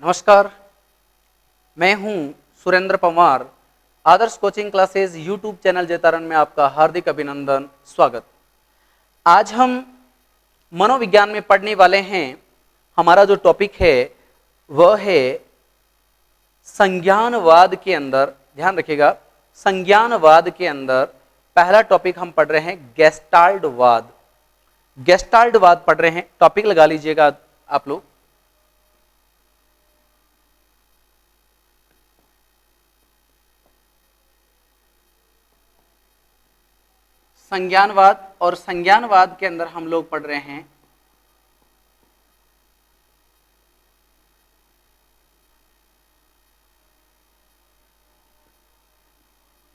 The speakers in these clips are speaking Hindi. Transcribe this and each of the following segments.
नमस्कार, मैं हूं Surendra Pawar. Adarsh coaching classes YouTube channel Jaitaran में आपका हार्दिक अभिनंदन, स्वागत। आज हम मनोविज्ञान में पढ़ने वाले हैं। हमारा जो टॉपिक है वह है संज्ञानवाद के अंदर, ध्यान रखिएगा, संज्ञानवाद के अंदर पहला टॉपिक हम पढ़ रहे हैं गेस्टाल्टवाद। गेस्टाल्टवाद पढ़ रहे हैं, टॉपिक लगा लीजिएगा आप लोग। संज्ञानवाद, और संज्ञानवाद के अंदर हम लोग पढ़ रहे हैं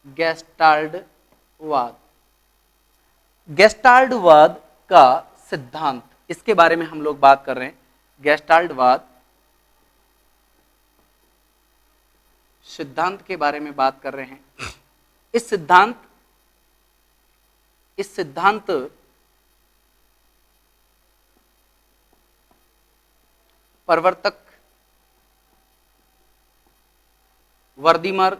गेस्टाल्टवाद। गेस्टाल्टवाद का सिद्धांत, इसके बारे में हम लोग बात कर रहे हैं। गेस्टाल्टवाद सिद्धांत के बारे में बात कर रहे हैं। इस सिद्धांत प्रवर्तक वर्दीमर,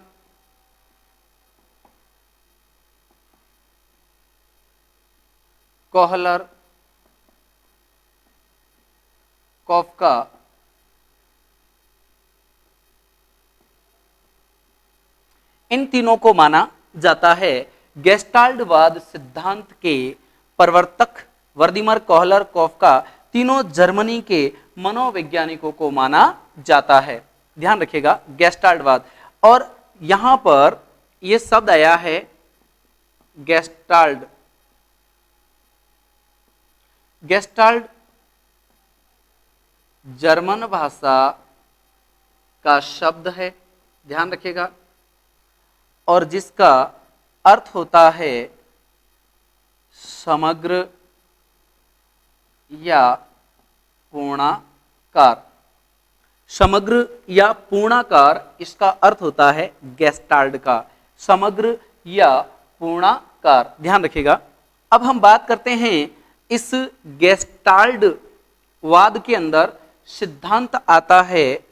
कोहलर, कॉफका इन तीनों को माना जाता है। गेस्टाल्टवाद सिद्धांत के प्रवर्तक वर्दीमर, कोहलर, कॉफका तीनों जर्मनी के मनोवैज्ञानिकों को माना जाता है। ध्यान रखिएगा, गेस्टाल्टवाद। और यहां पर यह शब्द आया है गेस्टाल्ट। गेस्टाल्ट जर्मन भाषा का शब्द है, ध्यान रखिएगा, और जिसका अर्थ होता है समग्र या पूर्णाकार। समग्र या पूर्णाकार, इसका अर्थ होता है गेस्टाल्ट का, समग्र या पूर्णाकार। ध्यान रखिएगा। अब हम बात करते हैं इस गेस्टाल्टवाद के अंदर सिद्धांत आता है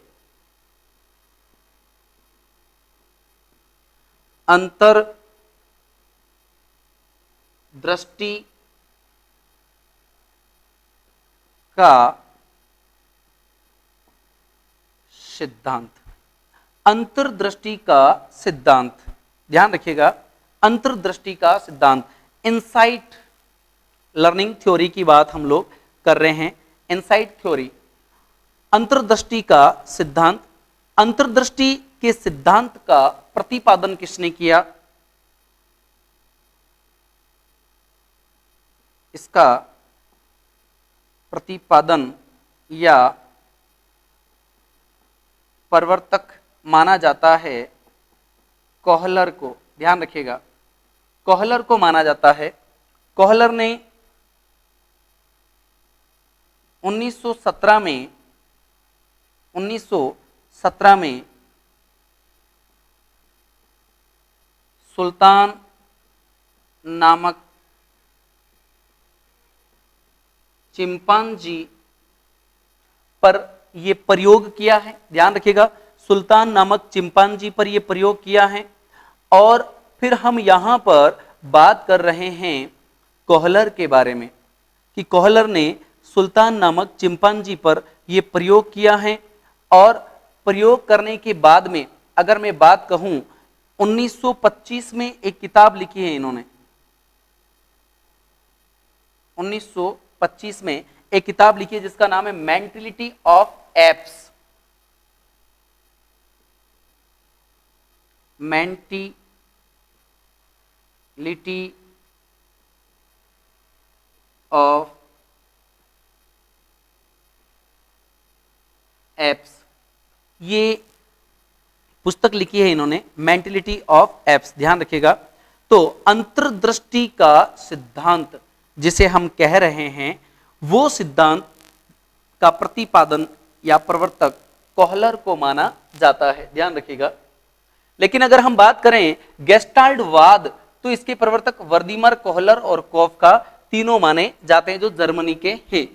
अंतर्दृष्टि का सिद्धांत। अंतर्दृष्टि का सिद्धांत, ध्यान रखिएगा, अंतर्दृष्टि का सिद्धांत। इनसाइट लर्निंग थ्योरी की बात हम लोग कर रहे हैं। इनसाइट थ्योरी, अंतर्दृष्टि का सिद्धांत। अंतर्दृष्टि के सिद्धांत का प्रतिपादन किसने किया? इसका प्रतिपादन या प्रवर्तक माना जाता है कोहलर को। ध्यान रखिएगा, कोहलर को माना जाता है। कोहलर ने 1917 में सुल्तान नामक चिंपांजी पर यह प्रयोग किया है। ध्यान रखिएगा, सुल्तान नामक चिंपांजी पर यह प्रयोग किया है। और फिर हम यहां पर बात कर रहे हैं कोहलर के बारे में कि कोहलर ने सुल्तान नामक चिंपांजी पर यह प्रयोग किया है। और प्रयोग करने के बाद में अगर मैं बात कहूं, 1925 में एक किताब लिखी है इन्होंने। 1925 में एक किताब लिखी है जिसका नाम है mentality of apps. Mentality of apps, ये पुस्तक लिखी है इन्होंने, मेंटलिटी ऑफ एप्स। ध्यान रखिएगा। तो अंतर्दृष्टि का सिद्धांत जिसे हम कह रहे हैं, वो सिद्धांत का प्रतिपादन या प्रवर्तक कोहलर को माना जाता है। ध्यान रखिएगा। लेकिन अगर हम बात करें गेस्टाल्टवाद, तो इसके प्रवर्तक वर्दीमर, कोहलर और कॉफका तीनों माने जाते हैं, जो जर्मनी के हैं।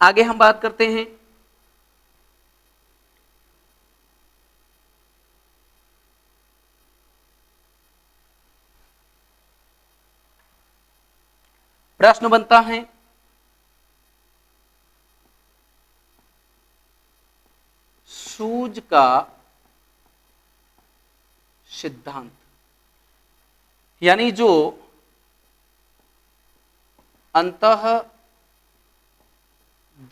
आगे हम बात करते हैं प्रश्न बनता है सूज का सिद्धांत, यानी जो अंतः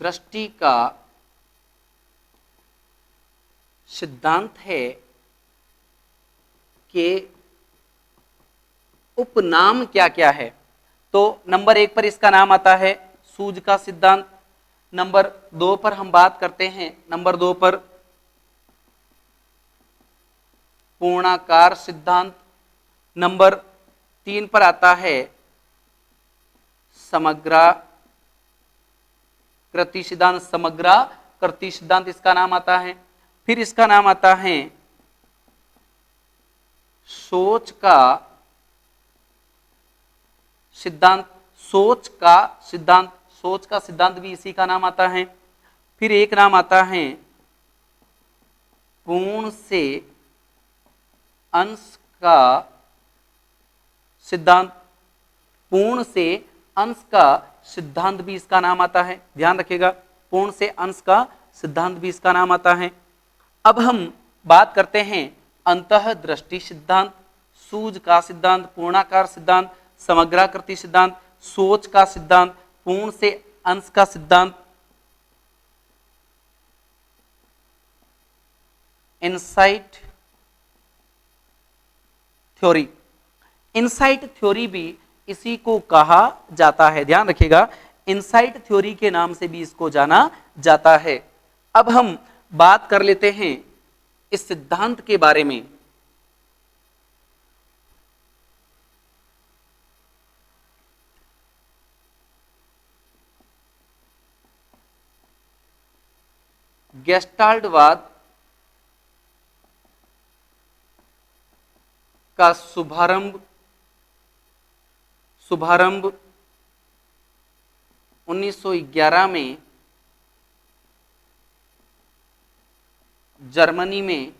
दृष्टि का सिद्धांत है कि उपनाम क्या क्या है। तो नंबर 1 पर इसका नाम आता है सूज का सिद्धांत। नंबर 2 पर हम बात करते हैं, नंबर 2 पर पूर्णाकार सिद्धांत। नंबर 3 पर आता है समग्राकृति सिद्धांत, समग्राकृति सिद्धांत इसका नाम आता है। फिर इसका नाम आता है सोच का सिद्धांत, सोच का सिद्धांत, सोच का सिद्धांत भी इसी का नाम आता है। फिर एक नाम आता है पूर्ण से अंश का सिद्धांत, पूर्ण से अंश का सिद्धांत भी इसका नाम आता है, ध्यान रखिएगा, पूर्ण से अंश का सिद्धांत भी इसका नाम आता है। अब हम बात करते हैं अंतः दृष्टि सिद्धांत, सूज का सिद्धांत, पूर्णाकार सिद्धांत, समग्राकृति सिद्धांत, सोच का सिद्धांत, पूर्ण से अंश का सिद्धांत, इनसाइट थ्योरी। इनसाइट थ्योरी भी इसी को कहा जाता है, ध्यान रखिएगा, इनसाइट थ्योरी के नाम से भी इसको जाना जाता है। अब हम बात कर लेते हैं इस सिद्धांत के बारे में। गेस्टाल्टवाद का शुभारंभ 1911 में जर्मनी में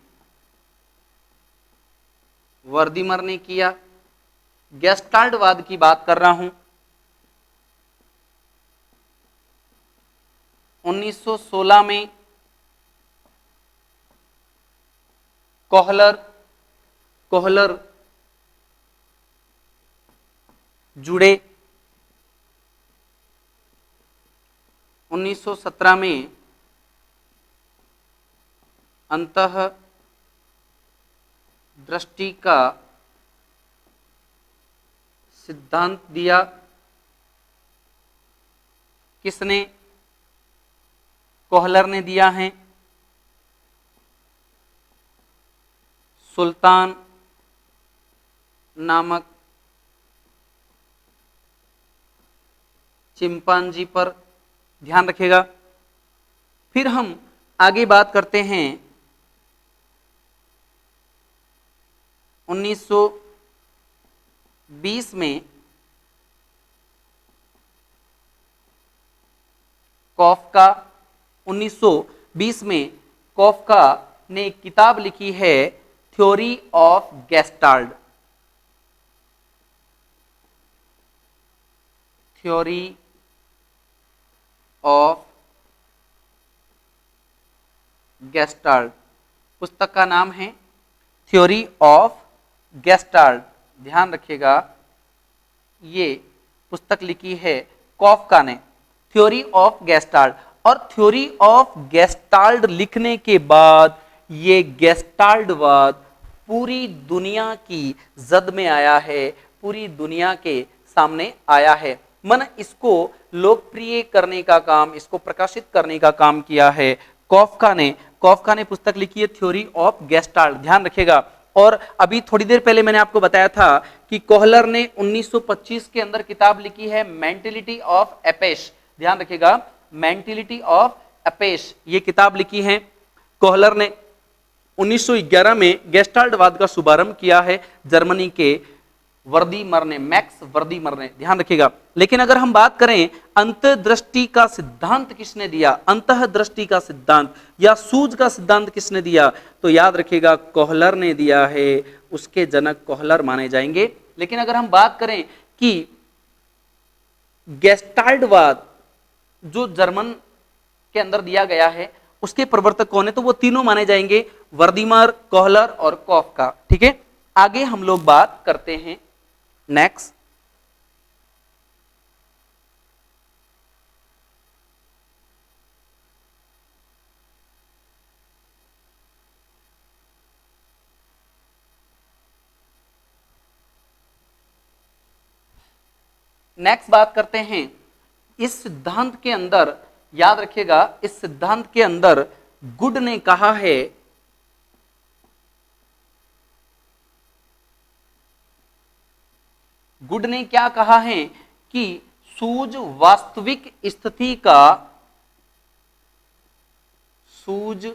वर्दीमर ने किया। गेस्टाल्टवाद की बात कर रहा हूं। 1916 में कोहलर जुड़े। 1917 में अंतः दृष्टि का सिद्धांत दिया। किसने? कोहलर ने दिया है। सुल्तान नामक चिंपांजी पर, ध्यान रखिएगा। फिर हम आगे बात करते हैं 1920 में कॉफका, 1920 में कॉफका ने एक किताब लिखी है theory of gestalt, theory of gestalt, पुस्तक का नाम है थ्योरी ऑफ गेस्टाल्ट। ध्यान रखिएगा, ये पुस्तक लिखी है कॉफका ने, थ्योरी ऑफ गेस्टाल्ट। और थ्योरी ऑफ गेस्टाल्ट लिखने के बाद ये गेस्टाल्टवाद पूरी दुनिया की जद में आया है, पूरी दुनिया के सामने आया है। मन इसको लोकप्रिय करने का काम, इसको प्रकाशित करने का काम किया है कॉफका ने। कॉफका ने पुस्तक लिखी है थ्योरी ऑफ गेस्टाल्ट, ध्यान रखिएगा। और अभी थोड़ी देर पहले मैंने आपको बताया था कि कोहलर ने 1925 के अंदर किताब लिखी है मेंटेलिटी ऑफ एपेश, ध्यान रखिएगा, मेंटेलिटी ऑफ एपेश, ये किताब लिखी है कोहलर ने। 1911 में गेस्टाल्टवाद का शुभारंभ किया है जर्मनी के वर्दीमर ने, मैक्स वर्दीमर ने, ध्यान रखिएगा। लेकिन अगर हम बात करें अंतर्दृष्टि का सिद्धांत किसने दिया, अंतःदृष्टि का सिद्धांत या सूझ का सिद्धांत किसने दिया, तो याद रखिएगा कोहलर ने दिया है, उसके जनक कोहलर माने जाएंगे। लेकिन अगर हम बात करें कि गेस्टाल्टवाद जो जर्मन के अंदर दिया गया है, उसके प्रवर्तक कौन है? तो वो तीनों माने जाएंगे, वर्दीमर, कोहलर और कॉफका। ठीक है, आगे हम लोग बात करते हैं नेक्स्ट। नेक्स्ट बात करते हैं इस सिद्धांत के अंदर, याद रखिएगा इस सिद्धांत के अंदर गुड ने कहा है, गुड ने क्या कहा है कि सूझ वास्तविक स्थिति का, सूझ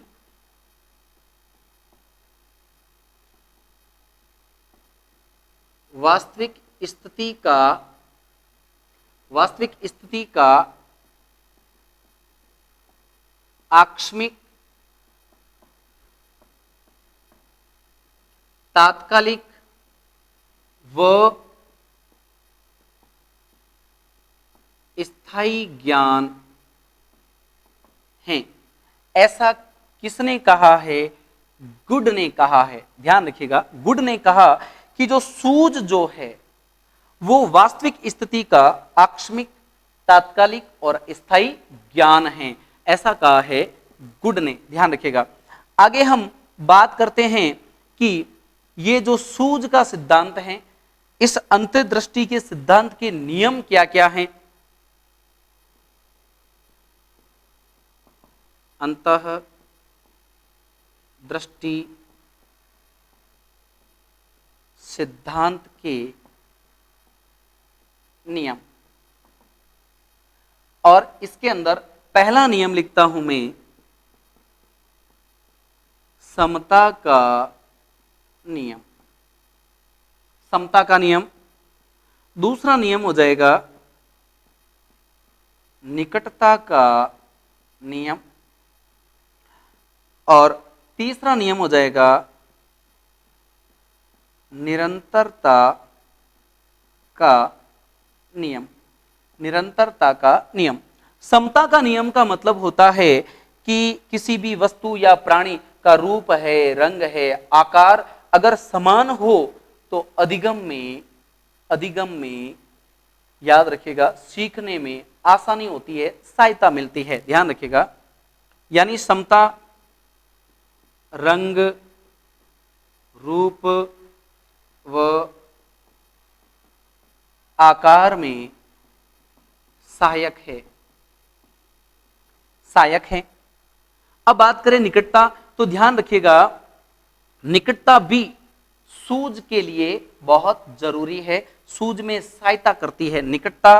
वास्तविक स्थिति का, वास्तविक स्थिति का आकस्मिक, तात्कालिक व स्थायी ज्ञान है। ऐसा किसने कहा है? गुड ने कहा है। ध्यान रखिएगा, गुड ने कहा कि जो सूझ जो है वो वास्तविक स्थिति का आकस्मिक, तात्कालिक और स्थायी ज्ञान है, ऐसा कहा है गुड ने। ध्यान रखिएगा। आगे हम बात करते हैं कि ये जो सूझ का सिद्धांत है, इस अंतर्दृष्टि के सिद्धांत के नियम क्या क्या हैं? अंतर्दृष्टि सिद्धांत के नियम, और इसके अंदर पहला नियम लिखता हूं मैं, समता का नियम। समता का नियम। दूसरा नियम हो जाएगा निकटता का नियम, और तीसरा नियम हो जाएगा निरंतरता का नियम। निरंतरता का नियम। समता का नियम का मतलब होता है कि किसी भी वस्तु या प्राणी का रूप है, रंग है, आकार अगर समान हो तो अधिगम में याद रखिएगा, सीखने में आसानी होती है, सहायता मिलती है। ध्यान रखिएगा, यानी समता रंग, रूप व आकार में सहायक है, सहायक है। अब बात करें निकटता, तो ध्यान रखिएगा निकटता भी सूझ के लिए बहुत जरूरी है, सूझ में सहायता करती है। निकटता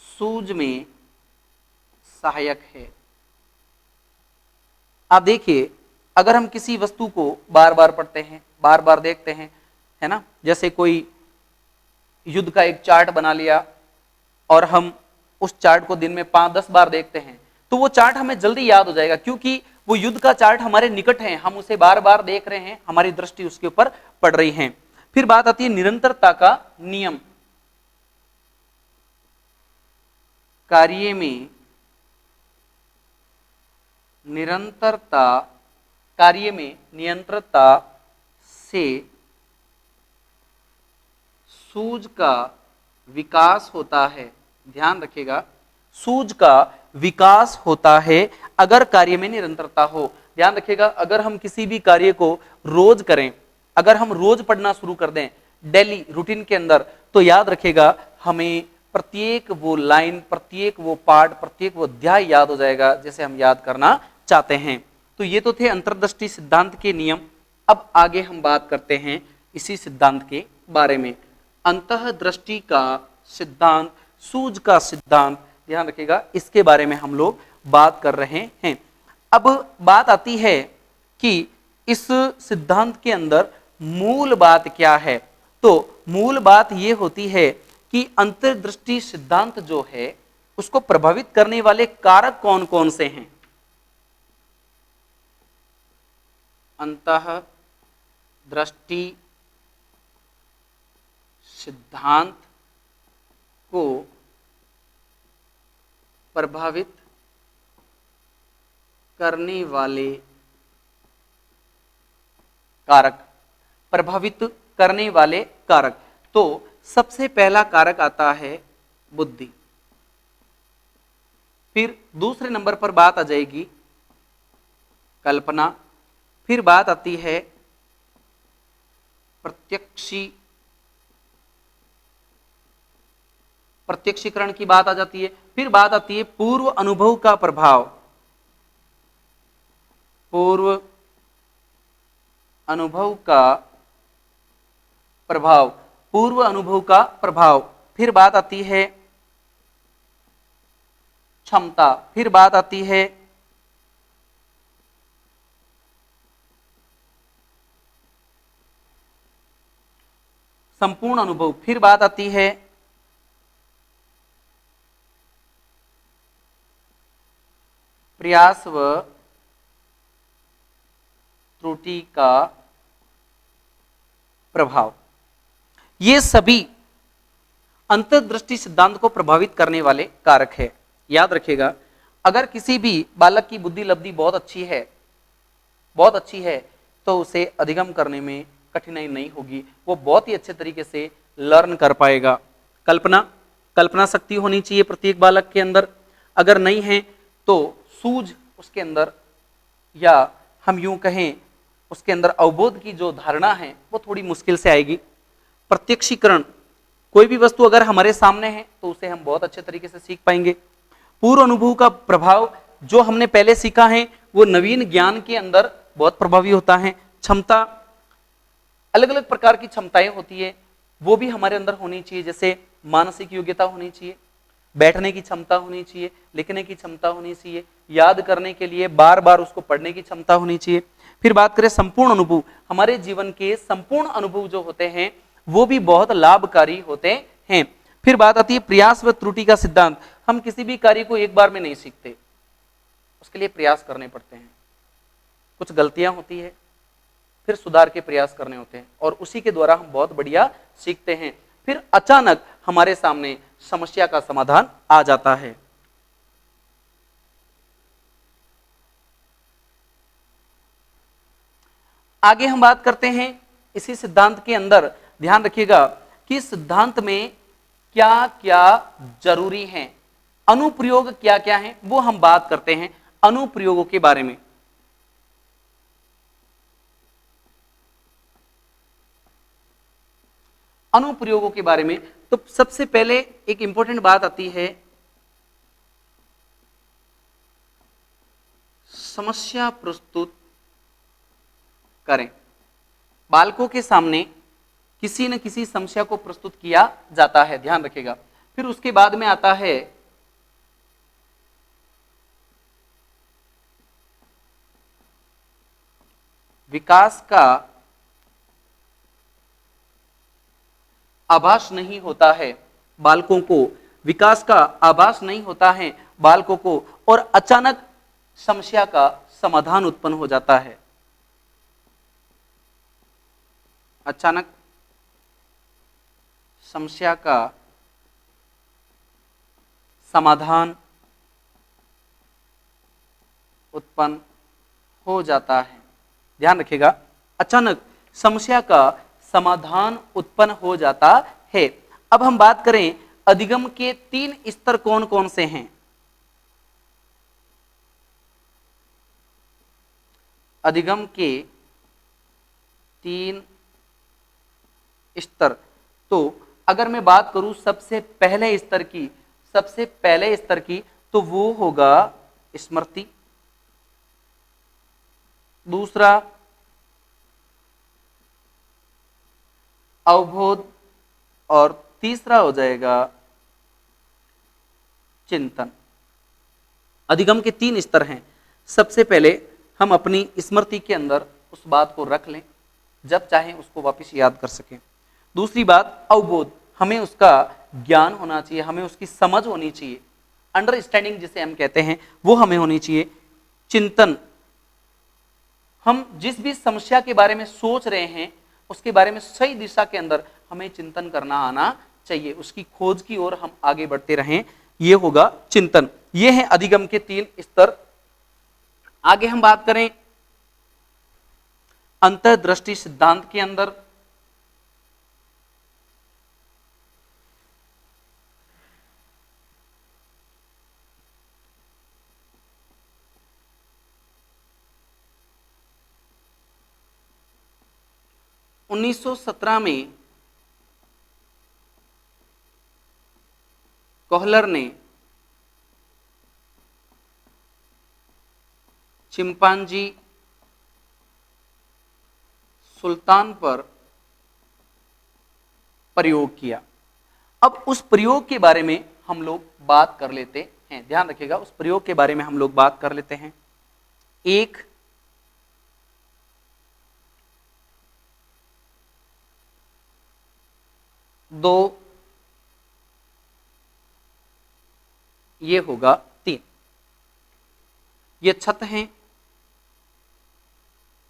सूझ में सहायक है। आप देखिए, अगर हम किसी वस्तु को बार बार पढ़ते हैं, बार बार देखते हैं, है ना, जैसे कोई युद्ध का एक चार्ट बना लिया और हम उस चार्ट को दिन में 5-10 बार देखते हैं, तो वो चार्ट हमें जल्दी याद हो जाएगा, क्योंकि वो युद्ध का चार्ट हमारे निकट है, हम उसे बार बार देख रहे हैं, हमारी दृष्टि उसके ऊपर पड़ रही है। फिर बात आती है निरंतरता का नियम। कार्य में निरंतरता, कार्य में निरंतरता से सूझ का विकास होता है। ध्यान रखिएगा, सूझ का विकास होता है अगर कार्य में निरंतरता हो। ध्यान रखिएगा, अगर हम किसी भी कार्य को रोज करें, अगर हम रोज पढ़ना शुरू कर दें डेली रूटीन के अंदर, तो याद रखिएगा हमें प्रत्येक वो लाइन, प्रत्येक वो पार्ट, प्रत्येक वो अध्याय याद हो जाएगा जैसे हम याद करना चाहते हैं। तो ये तो थे अंतर्दृष्टि सिद्धांत के नियम। अब आगे हम बात करते हैं इसी सिद्धांत के बारे में, अंतःदृष्टि का सिद्धांत, सूझ का सिद्धांत। ध्यान रखिएगा, इसके बारे में हम लोग बात कर रहे हैं। अब बात आती है कि इस सिद्धांत के अंदर मूल बात क्या है। तो मूल बात यह होती है कि अंतर्दृष्टि सिद्धांत जो है उसको प्रभावित करने वाले कारक कौन कौन से हैं। अंतःदृष्टि सिद्धांत को प्रभावित करने वाले कारक, प्रभावित करने वाले कारक। तो सबसे पहला कारक आता है बुद्धि, फिर दूसरे नंबर पर बात आ जाएगी कल्पना, फिर बात आती है प्रत्यक्षीकरण की बात आ जाती है, फिर बात आती है पूर्व अनुभव का प्रभाव, पूर्व अनुभव का प्रभाव, पूर्व अनुभव का प्रभाव, फिर बात आती है क्षमता, फिर बात आती है संपूर्ण अनुभव, फिर बात आती है प्रयास व त्रुटि का प्रभाव। ये सभी अंतर्दृष्टि सिद्धांत को प्रभावित करने वाले कारक है। याद रखिएगा, अगर किसी भी बालक की बुद्धि लब्धि बहुत अच्छी है तो उसे अधिगम करने में कठिनाई नहीं होगी, वो बहुत ही अच्छे तरीके से लर्न कर पाएगा। कल्पना शक्ति होनी चाहिए प्रत्येक बालक के अंदर, अगर नहीं है तो सूझ उसके अंदर, या हम यूं कहें उसके अंदर अवबोध की जो धारणा है वो थोड़ी मुश्किल से आएगी। प्रत्यक्षीकरण, कोई भी वस्तु अगर हमारे सामने है तो उसे हम बहुत अच्छे तरीके से सीख पाएंगे। पूर्व अनुभव का प्रभाव, जो हमने पहले सीखा है वो नवीन ज्ञान के अंदर बहुत प्रभावी होता है। क्षमता, अलग अलग प्रकार की क्षमताएं होती है, वो भी हमारे अंदर होनी चाहिए, जैसे मानसिक योग्यता होनी चाहिए, बैठने की क्षमता होनी चाहिए, लिखने की क्षमता होनी चाहिए, याद करने के लिए बार बार उसको पढ़ने की क्षमता होनी चाहिए। फिर बात करें संपूर्ण अनुभव, हमारे जीवन के संपूर्ण अनुभव जो होते हैं वो भी बहुत लाभकारी होते हैं। फिर बात आती है प्रयास व त्रुटि का सिद्धांत। हम किसी भी कार्य को एक बार में नहीं सीखते, उसके लिए प्रयास करने पड़ते हैं, कुछ गलतियां होती है फिर सुधार के प्रयास करने होते हैं, और उसी के द्वारा हम बहुत बढ़िया सीखते हैं। फिर अचानक हमारे सामने समस्या का समाधान आ जाता है। आगे हम बात करते हैं इसी सिद्धांत के अंदर, ध्यान रखिएगा कि सिद्धांत में क्या क्या जरूरी है, अनुप्रयोग क्या क्या है, वो हम बात करते हैं अनुप्रयोगों के बारे में। अनुप्रयोगों के बारे में तो सबसे पहले एक इंपॉर्टेंट बात आती है समस्या प्रस्तुत करें। बालकों के सामने किसी न किसी समस्या को प्रस्तुत किया जाता है, ध्यान रखिएगा। फिर उसके बाद में आता है विकास का आभास नहीं होता है बालकों को, विकास का आभास नहीं होता है बालकों को, और अचानक समस्या का समाधान उत्पन्न हो जाता है। अचानक समस्या का समाधान उत्पन्न हो जाता है, ध्यान रखिएगा, अचानक समस्या का समाधान उत्पन्न हो जाता है। अब हम बात करें अधिगम के 3 स्तर कौन कौन से हैं। अधिगम के 3 स्तर, तो अगर मैं बात करूं सबसे पहले स्तर की तो वो होगा स्मृति, दूसरा अवबोध, और तीसरा हो जाएगा चिंतन। अधिगम के 3 स्तर हैं। सबसे पहले हम अपनी स्मृति के अंदर उस बात को रख लें, जब चाहें उसको वापस याद कर सकें। दूसरी बात अवबोध, हमें उसका ज्ञान होना चाहिए, हमें उसकी समझ होनी चाहिए, अंडरस्टैंडिंग जिसे हम कहते हैं वो हमें होनी चाहिए। चिंतन, हम जिस भी समस्या के बारे में सोच रहे हैं उसके बारे में सही दिशा के अंदर हमें चिंतन करना आना चाहिए, उसकी खोज की ओर हम आगे बढ़ते रहें, ये होगा चिंतन। ये है अधिगम के 3 स्तर। आगे हम बात करें अंतर्दृष्टि सिद्धांत के अंदर, उन्नीस सौ 17 में कोहलर ने चिंपांजी सुल्तान पर प्रयोग किया। अब उस प्रयोग के बारे में हम लोग बात कर लेते हैं, ध्यान रखिएगा, उस प्रयोग के बारे में हम लोग बात कर लेते हैं। एक, दो, ये होगा 3। ये छत हैं,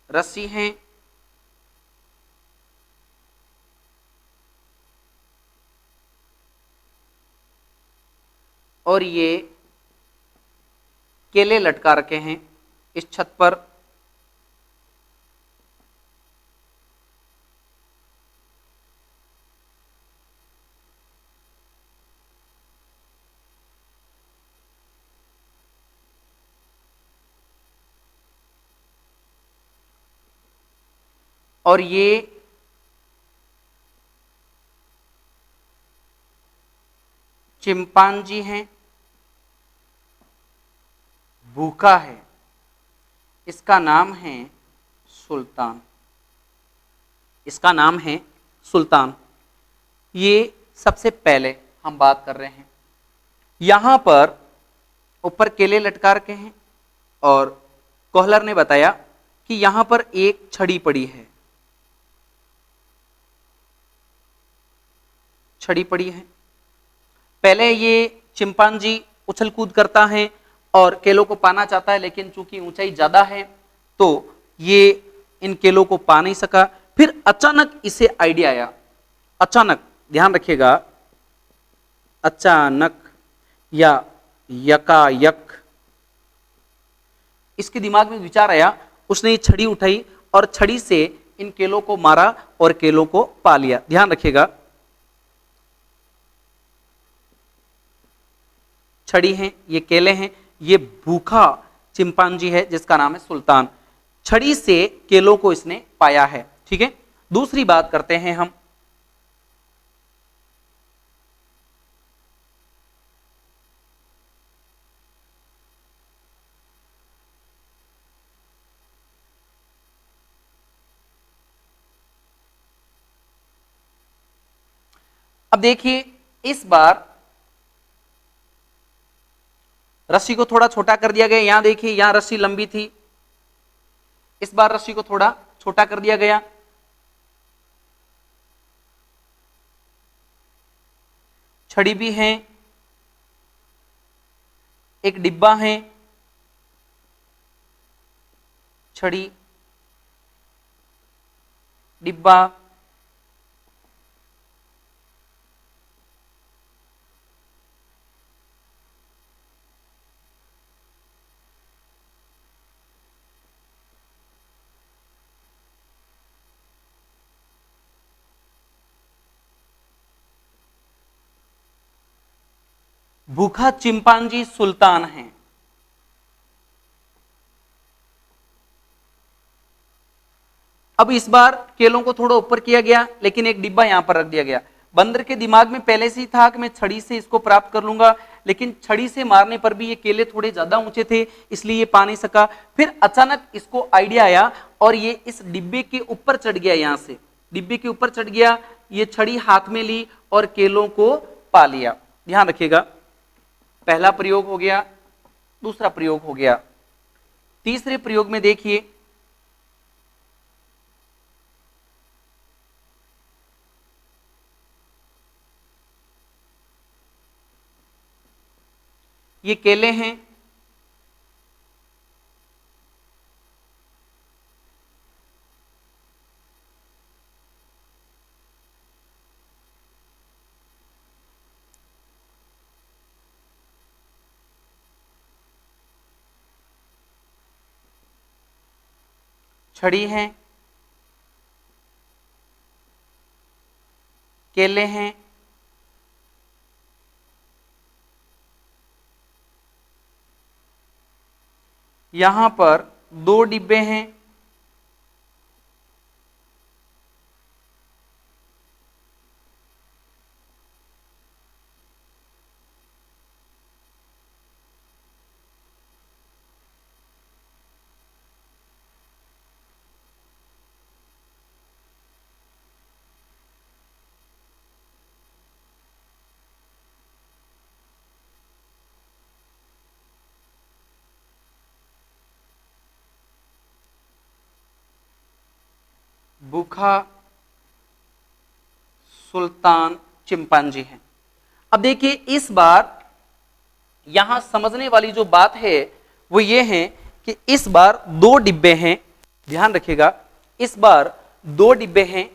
रस्सी हैं, और ये केले लटका रखे हैं इस छत पर। और ये चिंपांजी हैं, भूखा है, इसका नाम है सुल्तान, इसका नाम है सुल्तान। ये सबसे पहले हम बात कर रहे हैं। यहां पर ऊपर केले लटका रखे हैं और कोहलर ने बताया कि यहां पर एक छड़ी पड़ी है, छड़ी पड़ी है। पहले ये चिंपांजी उछल कूद करता है और केलों को पाना चाहता है, लेकिन चूंकि ऊंचाई ज्यादा है तो ये इन केलों को पा नहीं सका। फिर अचानक इसे आइडिया आया, अचानक, ध्यान रखिएगा, अचानक या यकायक इसके दिमाग में विचार आया, उसने ये छड़ी उठाई और छड़ी से इन केलों को मारा और केलों को पा लिया। ध्यान रखिएगा, छड़ी है, ये केले हैं, ये भूखा चिंपांजी है जिसका नाम है सुल्तान। छड़ी से केलों को इसने पाया है, ठीक है। दूसरी बात करते हैं हम, अब देखिए इस बार रस्सी को थोड़ा छोटा कर दिया गया। यहां देखिए, यहां रस्सी लंबी थी, इस बार रस्सी को थोड़ा छोटा कर दिया गया। छड़ी भी है, एक डिब्बा है, छड़ी, डिब्बा, भूखा चिंपांजी सुल्तान है। अब इस बार केलों को थोड़ा ऊपर किया गया, लेकिन एक डिब्बा यहां पर रख दिया गया। बंदर के दिमाग में पहले से ही था कि मैं छड़ी से इसको प्राप्त कर लूंगा, लेकिन छड़ी से मारने पर भी ये केले थोड़े ज्यादा ऊंचे थे, इसलिए ये पा नहीं सका। फिर अचानक इसको आइडिया आया और ये इस डिब्बे के ऊपर चढ़ गया, यहां से डिब्बे के ऊपर चढ़ गया, ये छड़ी हाथ में ली और केलों को पा लिया। ध्यान रखिएगा, पहला प्रयोग हो गया, दूसरा प्रयोग हो गया। तीसरे प्रयोग में देखिए, ये केले हैं, छड़ी है, केले हैं, यहां पर 2 डिब्बे हैं, भूखा सुल्तान चिंपांजी है। अब देखिए इस बार यहां समझने वाली जो बात है वो ये है कि इस बार 2 डिब्बे हैं, ध्यान रखिएगा, इस बार 2 डिब्बे हैं,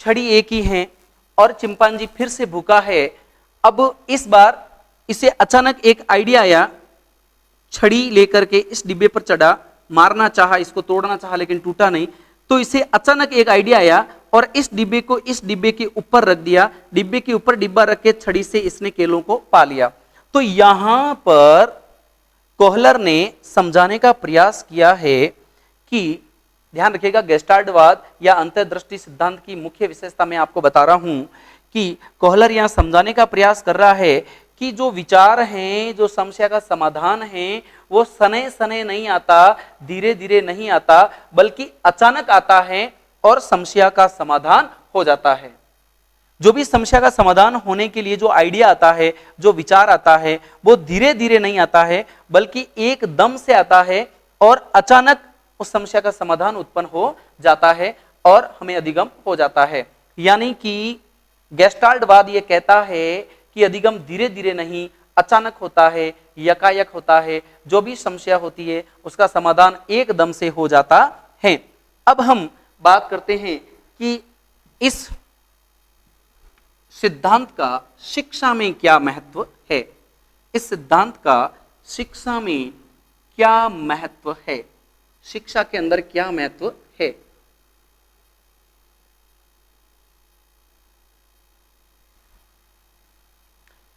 छड़ी एक ही है और चिंपांजी फिर से भूखा है। अब इस बार इसे अचानक एक आइडिया आया, छड़ी लेकर के इस डिब्बे पर चढ़ा, मारना चाहा, इसको तोड़ना चाहा लेकिन टूटा नहीं, तो इसे अचानक एक आइडिया आया और इस डिब्बे को इस डिब्बे के ऊपर रख दिया, डिब्बे के ऊपर डिब्बा रख के छड़ी से इसने केलों को पा लिया। तो यहां पर कोहलर ने समझाने का प्रयास किया है कि ध्यान रखिएगा, गेस्टाल्टवाद या अंतर्दृष्टि सिद्धांत की मुख्य विशेषता मैं आपको बता रहा हूं कि कोहलर यहां समझाने का प्रयास कर रहा है कि जो विचार हैं, जो समस्या का समाधान है, वो सने सने नहीं आता, धीरे धीरे नहीं आता, बल्कि अचानक आता है और समस्या का समाधान हो जाता है। जो भी समस्या का समाधान होने के लिए जो आइडिया आता है, जो विचार आता है, वो धीरे धीरे नहीं आता है, बल्कि एकदम से आता है और अचानक उस समस्या का समाधान उत्पन्न हो जाता है और हमें अधिगम हो जाता है। यानी कि गेस्टाल्टवाद ये कहता है कि अधिगम धीरे धीरे नहीं, अचानक होता है, यकायक होता है, जो भी समस्या होती है उसका समाधान एकदम से हो जाता है। अब हम बात करते हैं कि इस सिद्धांत का शिक्षा में क्या महत्व है। इस सिद्धांत का शिक्षा में क्या महत्व है, शिक्षा के अंदर क्या महत्व है।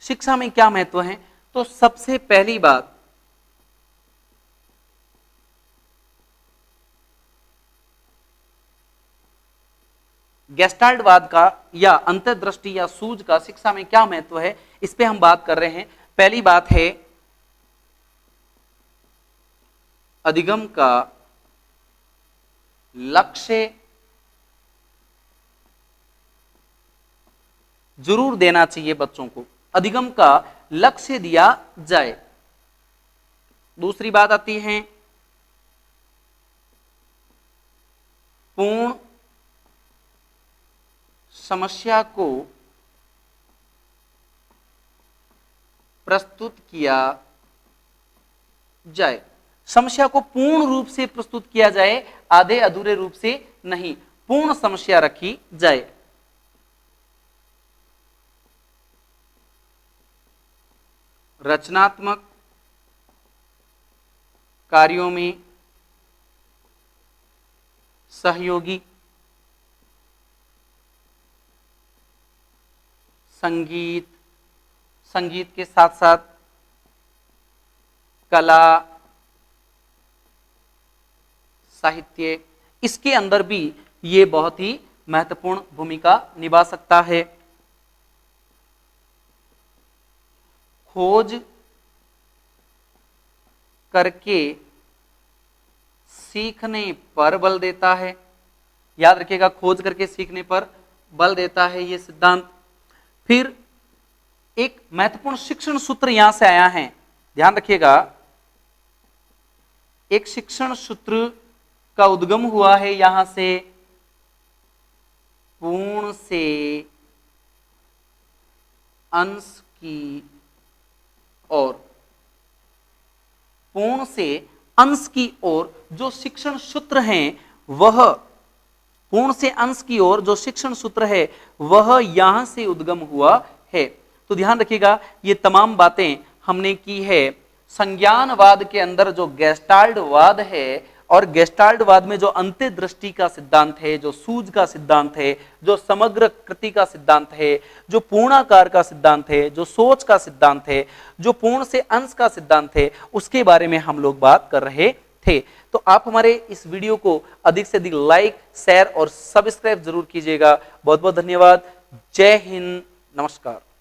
शिक्षा में क्या महत्व है, तो सबसे पहली बात, गेस्टाल्टवाद का या अंतर्दृष्टि या सूझ का शिक्षा में क्या महत्व है, इस पे हम बात कर रहे हैं। पहली बात है अधिगम का लक्ष्य जरूर देना चाहिए बच्चों को, अधिगम का लक्ष्य दिया जाए। दूसरी बात आती है पूर्ण समस्या को प्रस्तुत किया जाए। समस्या को पूर्ण रूप से प्रस्तुत किया जाए, आधे अधूरे रूप से नहीं, पूर्ण समस्या रखी जाए। रचनात्मक कार्यों में सहयोगी, संगीत के साथ साथ कला, साहित्य, इसके अंदर भी ये बहुत ही महत्वपूर्ण भूमिका निभा सकता है। खोज करके सीखने पर बल देता है। याद रखिएगा, खोज करके सीखने पर बल देता है ये सिद्धांत। फिर एक महत्वपूर्ण शिक्षण सूत्र यहां से आया है, ध्यान रखिएगा, एक शिक्षण सूत्र का उद्गम हुआ है यहां से, पूर्ण से अंश की ओर। पूर्ण से अंश की ओर जो शिक्षण सूत्र हैं वह, पूर्ण से अंश की ओर जो शिक्षण सूत्र है वह यहां से उद्गम हुआ है। तो ध्यान रखिएगा, ये तमाम बातें हमने की है संज्ञानवाद के अंदर जो गेस्टाल्टवाद है और गेस्टाल्टवाद में जो अंतर्दृष्टि का सिद्धांत है, जो सूझ का सिद्धांत है, जो समग्र कृति का सिद्धांत है, जो पूर्णाकार का सिद्धांत है, जो सोच का सिद्धांत है, जो पूर्ण से अंश का सिद्धांत है, उसके बारे में हम लोग बात कर रहे थे। तो आप हमारे इस वीडियो को अधिक से अधिक लाइक, शेयर और सब्सक्राइब जरूर कीजिएगा। बहुत बहुत धन्यवाद। जय हिंद, नमस्कार।